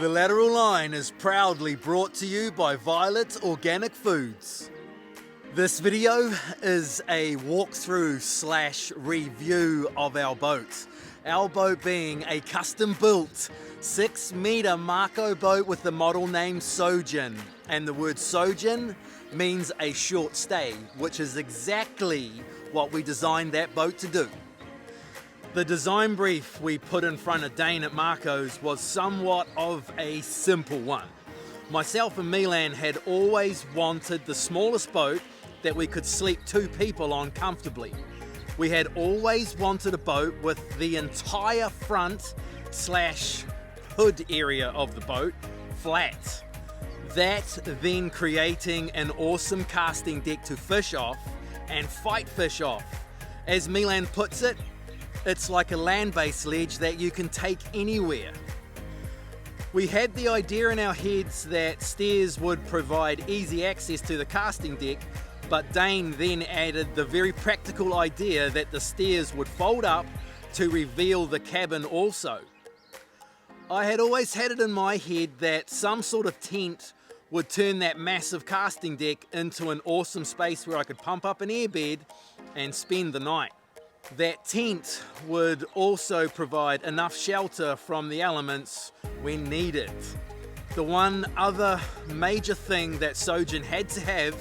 The Lateral line is proudly brought to you by Violet Organic Foods. This video is a walkthrough / review of our boat. Our boat being a custom built 6-meter Mako boat with the model name Sojourn. And the word Sojourn means a short stay, which is exactly what we designed that boat to do. The design brief we put in front of Dane at Marco's was somewhat of a simple one. Myself and Milan had always wanted the smallest boat that we could sleep 2 people on comfortably. We had always wanted a boat with the entire front / hood area of the boat flat. That then creating an awesome casting deck to fish off and fight fish off. As Milan puts it, it's like a land-based sledge that you can take anywhere. We had the idea in our heads that stairs would provide easy access to the casting deck, but Dane then added the very practical idea that the stairs would fold up to reveal the cabin also. I had always had it in my head that some sort of tent would turn that massive casting deck into an awesome space where I could pump up an airbed and spend the night. That tent would also provide enough shelter from the elements when needed. The one other major thing that Sojourn had to have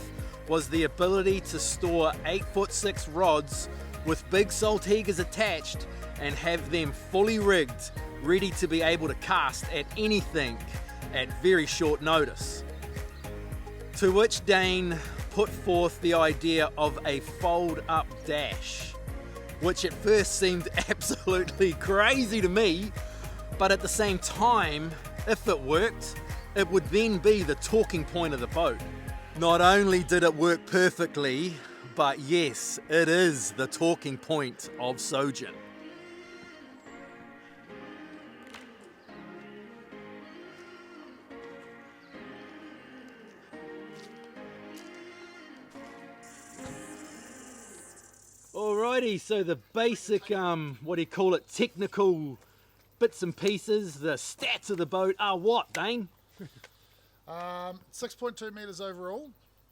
was the ability to store 8'6" rods with big salt heagers attached and have them fully rigged, ready to be able to cast at anything at very short notice. To which Dane put forth the idea of a fold-up dash, which at first seemed absolutely crazy to me, but at the same time, if it worked, it would then be the talking point of the boat. Not only did it work perfectly, but yes, it is the talking point of Sojourn. Alrighty, so the basic, technical bits and pieces, the stats of the boat are what, Dane? 6.2 metres overall.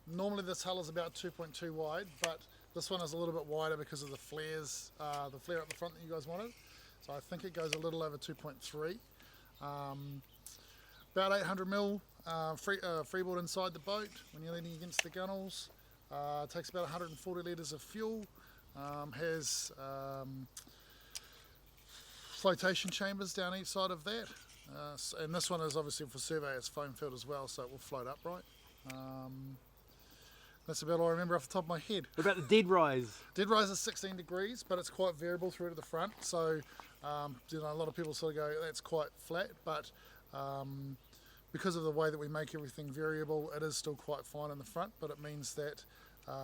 Normally this hull is about 2.2 wide, but this one is a little bit wider because of the flares, the flare up the front that you guys wanted. So I think it goes a little over 2.3. About 800mm freeboard inside the boat when you're leaning against the gunnels. Takes about 140 litres of fuel. Has flotation chambers down each side of that, and this one is obviously for survey, it's foam filled as well, so it will float upright. That's about all I remember off the top of my head. What about the dead rise? Dead rise is 16 degrees, but it's quite variable through to the front, so a lot of people sort of go, that's quite flat, but because of the way that we make everything variable, it is still quite fine in the front, but it means that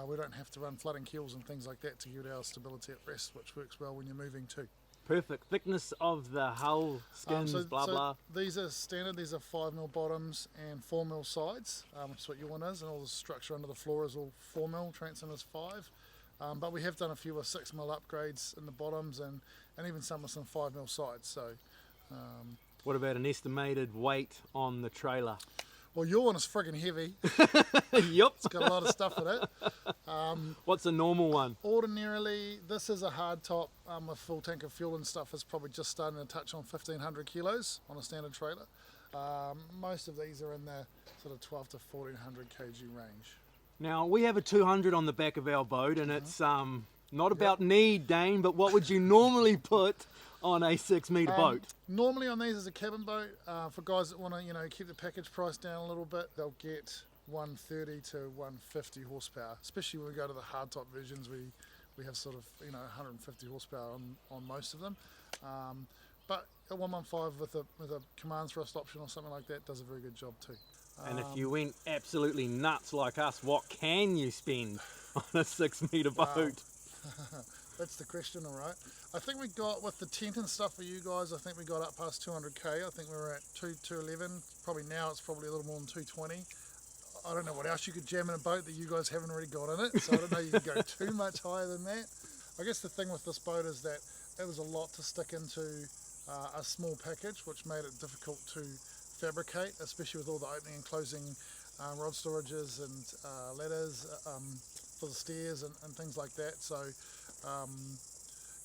we don't have to run flooding keels and things like that to get our stability at rest, which works well when you're moving too. Perfect. Thickness of the hull, skins, blah. These are standard, these are 5mm bottoms and 4mm sides, which is what your one is, and all the structure under the floor is all 4mm, transom is 5. But we have done a few with 6mm upgrades in the bottoms and even some with some 5mm sides. So, what about an estimated weight on the trailer? Well, your one is friggin' heavy. Yep. It's got a lot of stuff in it. What's a normal one? Ordinarily, this is a hard top with full tank of fuel and stuff. It's probably just starting to touch on 1,500 kilos on a standard trailer. Most of these are in the sort of 12 to 1,400 kg range. Now, we have a 200 on the back of our boat, and it's not about need, Dane, but what would you normally put on a 6-meter boat? Normally on these as a cabin boat, for guys that want to keep the package price down a little bit, they'll get 130 to 150 horsepower. Especially when we go to the hardtop versions, we have sort of 150 horsepower on most of them. But a 115 with a command thrust option or something like that does a very good job too. And if you went absolutely nuts like us, what can you spend on a 6-meter boat? That's the question, all right. I think we got, with the tent and stuff for you guys, I think we got up past 200k. I think we were at 211. Probably now it's probably a little more than 220. I don't know what else you could jam in a boat that you guys haven't already got in it, so I don't know you can go too much higher than that. I guess the thing with this boat is that it was a lot to stick into a small package, which made it difficult to fabricate, especially with all the opening and closing rod storages and ladders for the stairs and things like that. So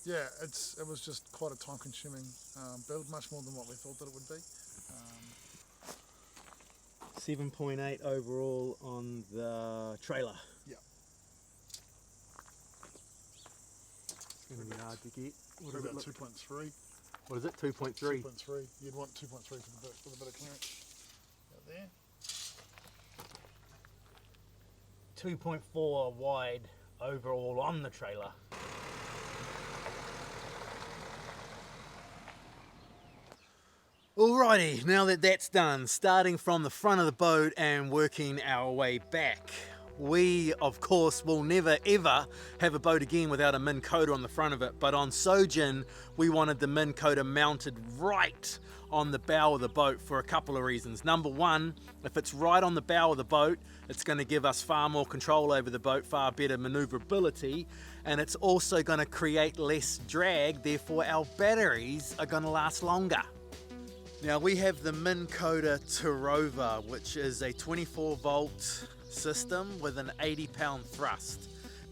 yeah, it was just quite a time-consuming build, much more than what we thought that it would be. 7.8 overall on the trailer. Yeah. It's going to be hard to get. What About does it look? 2.3. What is it? 2.3? 2.3. You'd want 2.3 for the bit of clearance. Out there. 2.4 wide overall on the trailer. Alrighty, now that that's done, starting from the front of the boat and working our way back. We, of course, will never ever have a boat again without a Minkota on the front of it, but on Sojourn, we wanted the Minkota mounted right on the bow of the boat for a couple of reasons. Number one, if it's right on the bow of the boat, it's going to give us far more control over the boat, far better maneuverability, and it's also going to create less drag, therefore our batteries are going to last longer. Now we have the Minkota Tarova, which is a 24 volt system with an 80-pound thrust.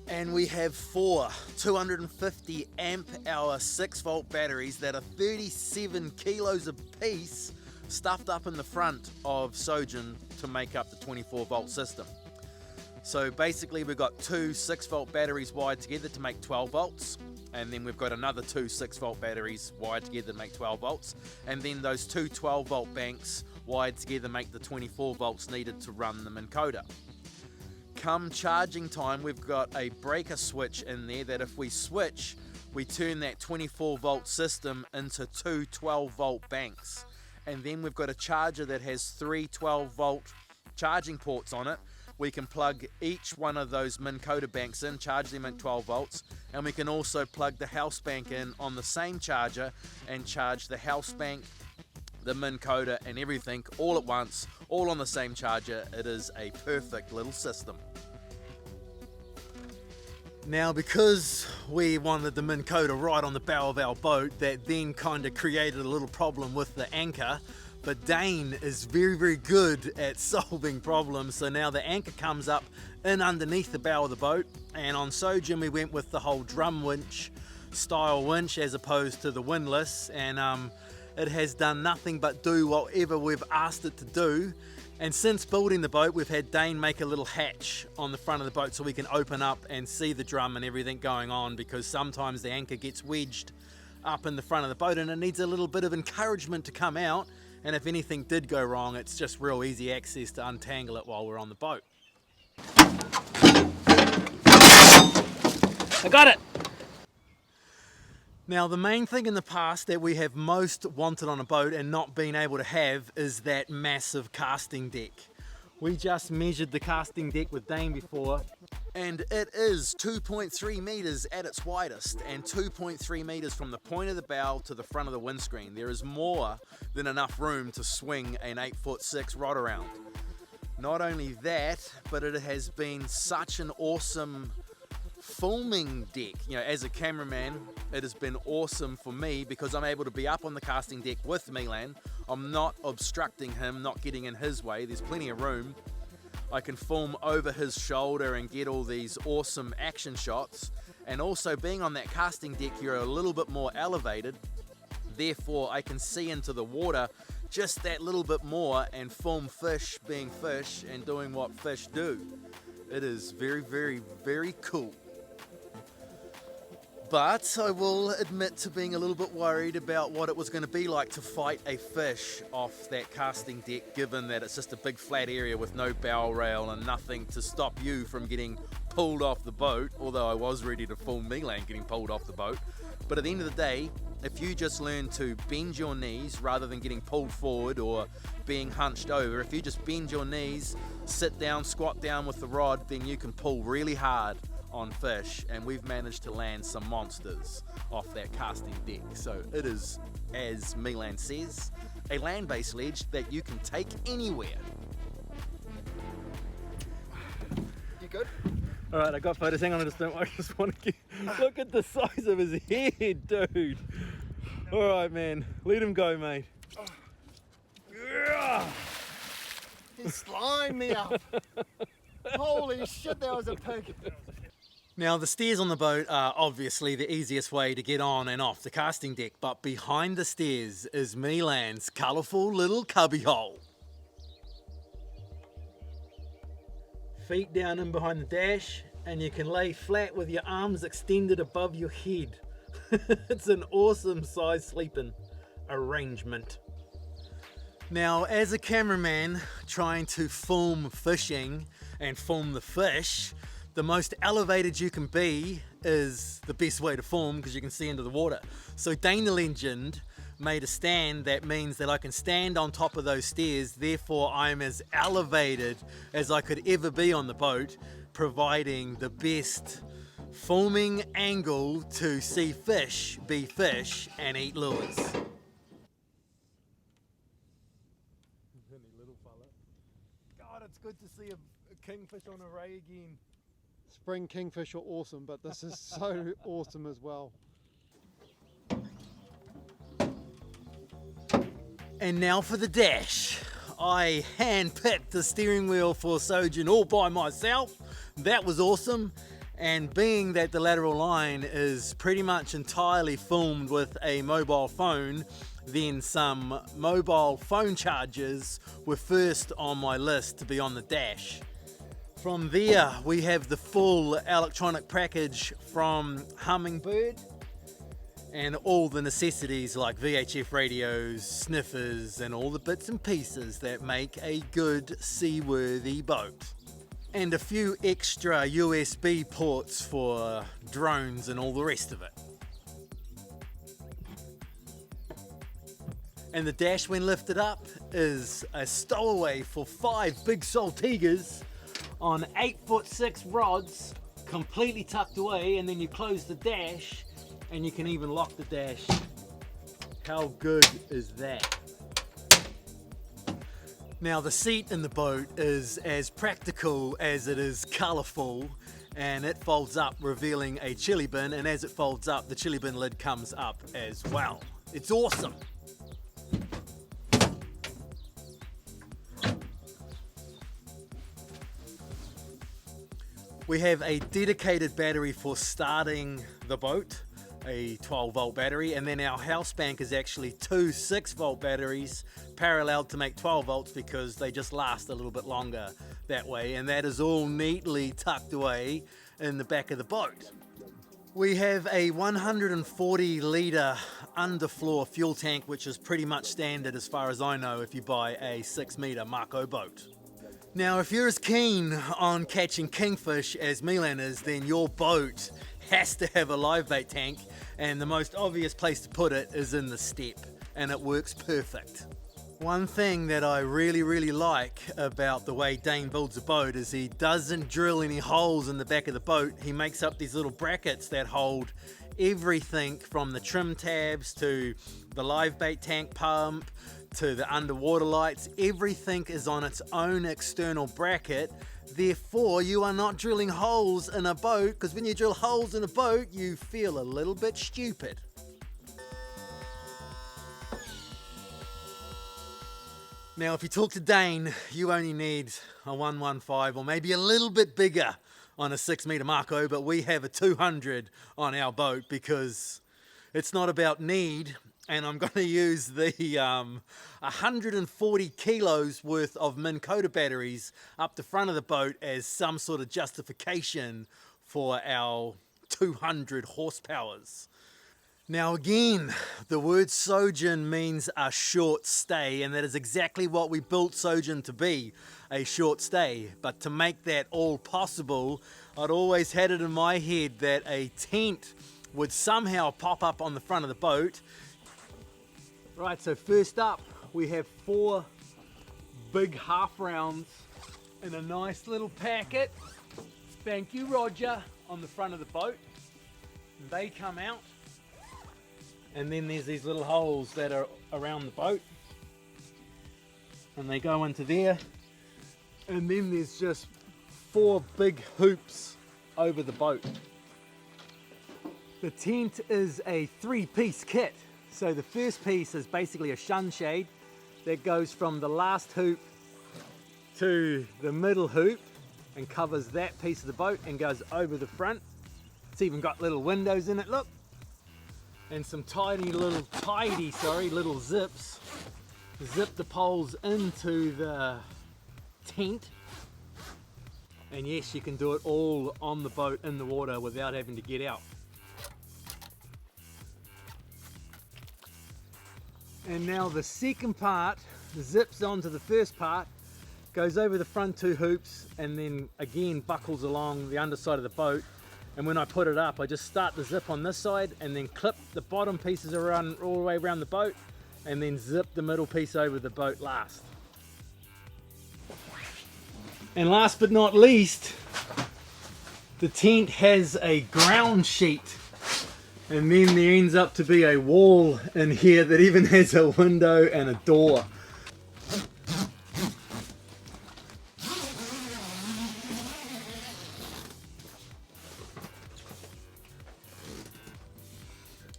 And we have four 250 amp hour 6 volt batteries that are 37 kilos a piece stuffed up in the front of Sojourn to make up the 24 volt system. So basically we've got two 6 volt batteries wired together to make 12 volts. And then we've got another two 6 volt batteries wired together to make 12 volts. And then those two 12 volt banks wired together make the 24 volts needed to run the Minkota. Come charging time, we've got a breaker switch in there that if we switch, we turn that 24 volt system into two 12 volt banks. And then we've got a charger that has three 12 volt charging ports on it. We can plug each one of those Minkota banks in, charge them at 12 volts, and we can also plug the house bank in on the same charger and charge the house bank, the Minkota and everything all at once, all on the same charger. It is a perfect little system. Now, because we wanted the Minkota right on the bow of our boat, that then kind of created a little problem with the anchor. But Dane is very, very good at solving problems. So now the anchor comes up in underneath the bow of the boat. And on Sojourn, we went with the whole drum winch style winch as opposed to the windlass. And it has done nothing but do whatever we've asked it to do. And since building the boat, we've had Dane make a little hatch on the front of the boat so we can open up and see the drum and everything going on, because sometimes the anchor gets wedged up in the front of the boat and it needs a little bit of encouragement to come out. And if anything did go wrong, it's just real easy access to untangle it while we're on the boat. I got it! Now, the main thing in the past that we have most wanted on a boat and not been able to have is that massive casting deck. We just measured the casting deck with Dane before, and it is 2.3 meters at its widest and 2.3 meters from the point of the bow to the front of the windscreen. There is more than enough room to swing an 8'6" rod around. Not only that, but it has been such an awesome filming deck. You know, as a cameraman, it has been awesome for me because I'm able to be up on the casting deck with Milan. I'm not obstructing him, not getting in his way. There's plenty of room. I can film over his shoulder and get all these awesome action shots. And also being on that casting deck, you're a little bit more elevated. Therefore, I can see into the water just that little bit more and film fish being fish and doing what fish do. It is very, very, very cool. But I will admit to being a little bit worried about what it was going to be like to fight a fish off that casting deck, given that it's just a big flat area with no bow rail and nothing to stop you from getting pulled off the boat, although I was ready to film Milan getting pulled off the boat. But at the end of the day, if you just learn to bend your knees rather than getting pulled forward or being hunched over, if you just bend your knees, sit down, squat down with the rod, then you can pull really hard on fish, and we've managed to land some monsters off that casting deck. So it is, as Milan says, a land-based ledge that you can take anywhere. You good? All right, I got photos. Hang on, I just want to look at the size of his head, dude. All right, man, let him go, mate. Yeah. He slimed me up. Holy shit, that was a pig. Now the stairs on the boat are obviously the easiest way to get on and off the casting deck, but behind the stairs is Milan's colourful little cubbyhole. Feet down in behind the dash, and you can lay flat with your arms extended above your head. It's an awesome size sleeping arrangement. Now, as a cameraman trying to film fishing and film the fish, the most elevated you can be is the best way to film because you can see into the water. So Dane the Legend made a stand that means that I can stand on top of those stairs, therefore I'm as elevated as I could ever be on the boat, providing the best filming angle to see fish be fish and eat lures. God, it's good to see a kingfish on a ray again. Spring kingfish are awesome, but this is so awesome as well. And now for the dash. I hand-picked the steering wheel for Sojourn all by myself. That was awesome. And being that the lateral line is pretty much entirely filmed with a mobile phone, then some mobile phone chargers were first on my list to be on the dash. From there, we have the full electronic package from Hummingbird and all the necessities like VHF radios, sniffers, and all the bits and pieces that make a good seaworthy boat. And a few extra USB ports for drones and all the rest of it. And the dash, when lifted up, is a stowaway for 5 big saltigas on 8'6" rods, completely tucked away, and then you close the dash and you can even lock the dash. How good is that? Now the seat in the boat is as practical as it is colourful, and it folds up revealing a chili bin, and as it folds up the chili bin lid comes up as well. It's awesome. We have a dedicated battery for starting the boat, a 12-volt battery, and then our house bank is actually 2 6-volt batteries paralleled to make 12 volts because they just last a little bit longer that way, and that is all neatly tucked away in the back of the boat. We have a 140 litre underfloor fuel tank, which is pretty much standard as far as I know if you buy a 6 metre Mako boat. Now, if you're as keen on catching kingfish as Milan is, then your boat has to have a live bait tank, and the most obvious place to put it is in the step, and it works perfect. One thing that I really like about the way Dane builds a boat is he doesn't drill any holes in the back of the boat. He makes up these little brackets that hold everything from the trim tabs to the live bait tank pump to the underwater lights. Everything is on its own external bracket. Therefore, you are not drilling holes in a boat, because when you drill holes in a boat, you feel a little bit stupid. Now, if you talk to Dane, you only need a 115 or maybe a little bit bigger on a 6 metre Mako, but we have a 200 on our boat because it's not about need. And I'm going to use the 140 kilos worth of Minkota batteries up the front of the boat as some sort of justification for our 200 horsepowers. Now again, the word Sojourn means a short stay, and that is exactly what we built Sojourn to be, a short stay. But to make that all possible, I'd always had it in my head that a tent would somehow pop up on the front of the boat. Right, so first up we have 4 big half rounds in a nice little packet. Thank you, Roger, on the front of the boat. They come out, and then there's these little holes that are around the boat, and they go into there, and then there's just 4 big hoops over the boat. The tent is a 3-piece kit. So the first piece is basically a sunshade that goes from the last hoop to the middle hoop and covers that piece of the boat and goes over the front. It's even got little windows in it, look. And some little zips. Zip the poles into the tent. And yes, you can do it all on the boat in the water without having to get out. And now the second part zips onto the first part, goes over the front two hoops, and then again buckles along the underside of the boat. And when I put it up, I just start the zip on this side and then clip the bottom pieces around all the way around the boat, and then zip the middle piece over the boat last. And last but not least, the tent has a ground sheet. And then there ends up to be a wall in here that even has a window and a door.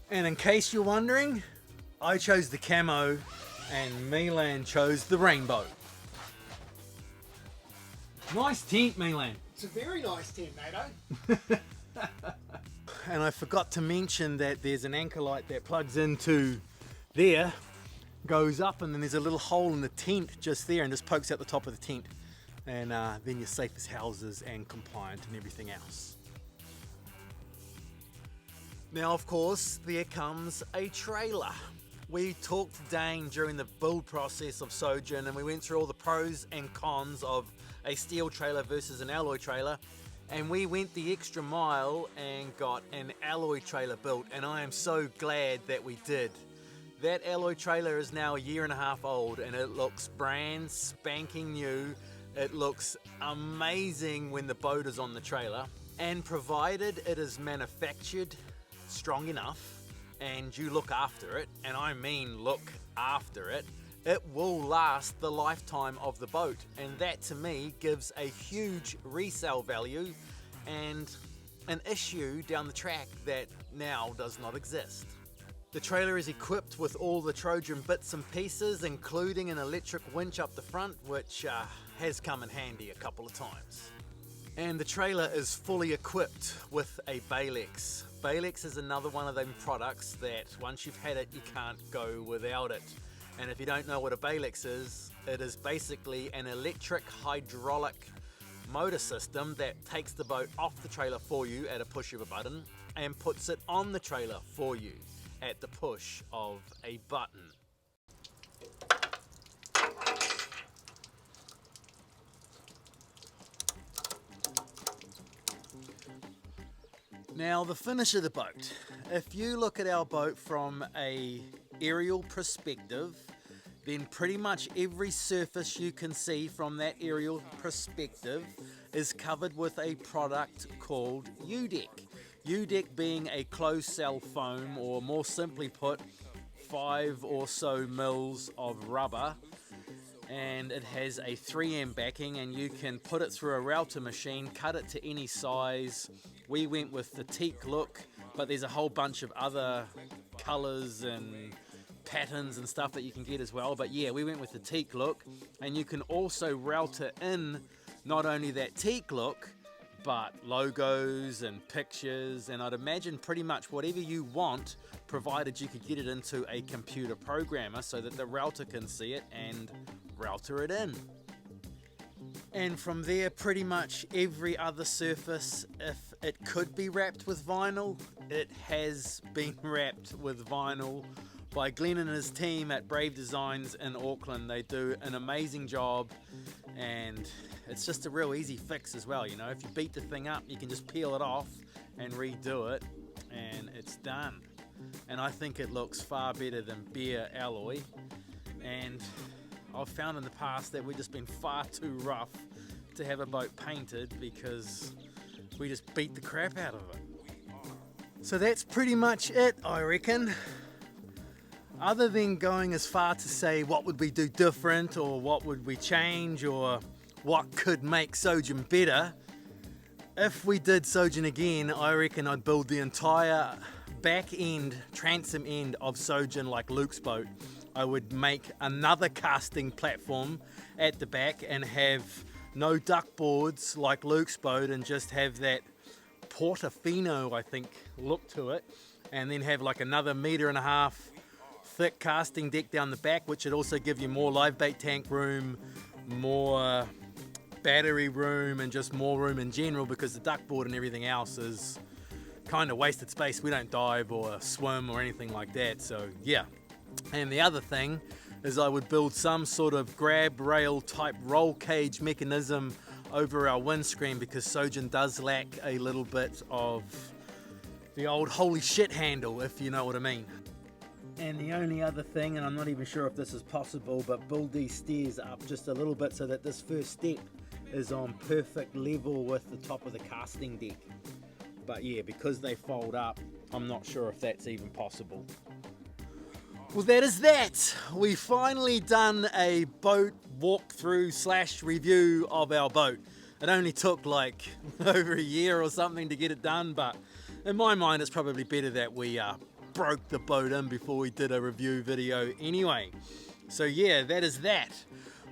And in case you're wondering, I chose the camo and Milan chose the rainbow. Nice tent, Milan. It's a very nice tent, Nato. And I forgot to mention that there's an anchor light that plugs into there, goes up, and then there's a little hole in the tent just there and just pokes out the top of the tent. And then you're safe as houses and compliant and everything else. Now, of course, there comes a trailer. We talked to Dane during the build process of Sojourn, and we went through all the pros and cons of a steel trailer versus an alloy trailer. And we went the extra mile and got an alloy trailer built, and I am so glad that we did. That alloy trailer is now 1.5 years old, and it looks brand spanking new. It looks amazing when the boat is on the trailer, and provided it is manufactured strong enough and you look after it, and I mean look after it, it will last the lifetime of the boat, and that to me gives a huge resale value and an issue down the track that now does not exist. The trailer is equipped with all the Trojan bits and pieces, including an electric winch up the front, which has come in handy a couple of times. And the trailer is fully equipped with a Balex. Balex is another one of them products that once you've had it, you can't go without it. And if you don't know what a Balex is, it is basically an electric hydraulic motor system that takes the boat off the trailer for you at a push of a button and puts it on the trailer for you at the push of a button. Now, the finish of the boat. If you look at our boat from a aerial perspective, then pretty much every surface you can see from that aerial perspective is covered with a product called Udeck. Udeck being a closed cell foam, or more simply put, 5 or so mils of rubber, and it has a 3M backing, and you can put it through a router machine, cut it to any size. We went with the teak look, but there's a whole bunch of other colors and patterns and stuff that you can get as well. But yeah, we went with the teak look, and you can also router in not only that teak look, but logos and pictures, and I'd imagine pretty much whatever you want, provided you could get it into a computer programmer so that the router can see it and router it in. And from there, pretty much every other surface, if it could be wrapped with vinyl, it has been wrapped with vinyl by Glenn and his team at Brave Designs in Auckland. They do an amazing job, and it's just a real easy fix as well. You know, if you beat the thing up, you can just peel it off and redo it, and it's done. And I think it looks far better than bare alloy. And I've found in the past that we've just been far too rough to have a boat painted because we just beat the crap out of it. So that's pretty much it, I reckon. Other than going as far to say what would we do different, or what would we change, or what could make Sojourn better, if we did Sojourn again, I reckon I'd build the entire back end, transom end of Sojourn like Luke's boat. I would make another casting platform at the back and have no duck boards like Luke's boat, and just have that Portofino, I think, look to it, and then have like another 1.5 meter thick casting deck down the back, which would also give you more live bait tank room, more battery room, and just more room in general, because the duck board and everything else is kind of wasted space. We don't dive or swim or anything like that, so yeah. And the other thing is I would build some sort of grab rail type roll cage mechanism over our windscreen, because Sojourn does lack a little bit of the old holy shit handle, if you know what I mean. And the only other thing, and I'm not even sure if this is possible, but build these stairs up just a little bit so that this first step is on perfect level with the top of the casting deck. But yeah, because they fold up, I'm not sure if that's even possible. Well, that is that. We finally done a boat walkthrough / review of our boat. It only took like over a year or something to get it done, but in my mind it's probably better that we broke the boat in before we did a review video anyway. So yeah, that is that.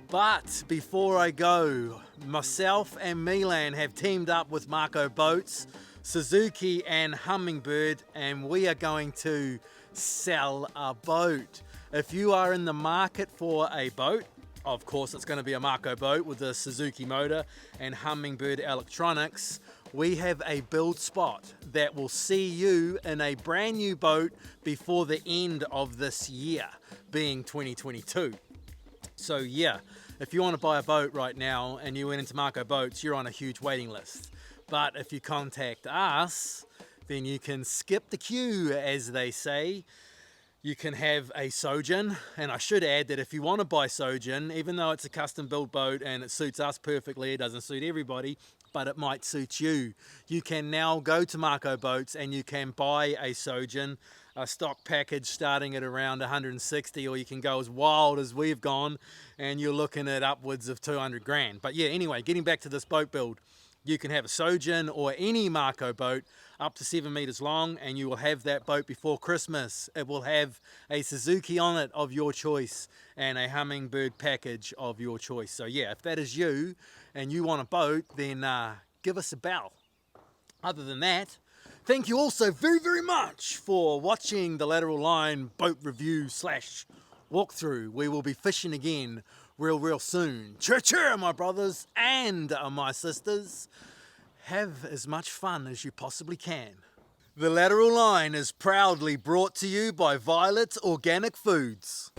But before I go, myself and Milan have teamed up with Mako Boats, Suzuki and Hummingbird, and we are going to sell a boat. If you are in the market for a boat, of course it's going to be a Mako boat with a Suzuki motor and Hummingbird electronics, we have a build spot that will see you in a brand new boat before the end of this year, being 2022. So yeah, if you want to buy a boat right now and you went into Mako Boats, you're on a huge waiting list. But if you contact us, then you can skip the queue, as they say. You can have a Sojourn, and I should add that if you want to buy Sojourn, even though it's a custom built boat and it suits us perfectly, it doesn't suit everybody, but it might suit you. You can now go to Mako Boats and you can buy a Sojourn, a stock package starting at around 160, or you can go as wild as we've gone and you're looking at upwards of 200 grand. But yeah, anyway, getting back to this boat build, you can have a Sojourn or any Mako boat up to 7 meters long, and you will have that boat before Christmas. It will have a Suzuki on it of your choice and a Hummingbird package of your choice. So yeah, if that is you and you want a boat, then give us a bell. Other than that, thank you also very, very much for watching the Lateral Line boat review / walkthrough. We will be fishing again real soon. Cheer, my brothers and my sisters. Have as much fun as you possibly can. The Lateral Line is proudly brought to you by Violet Organic Foods.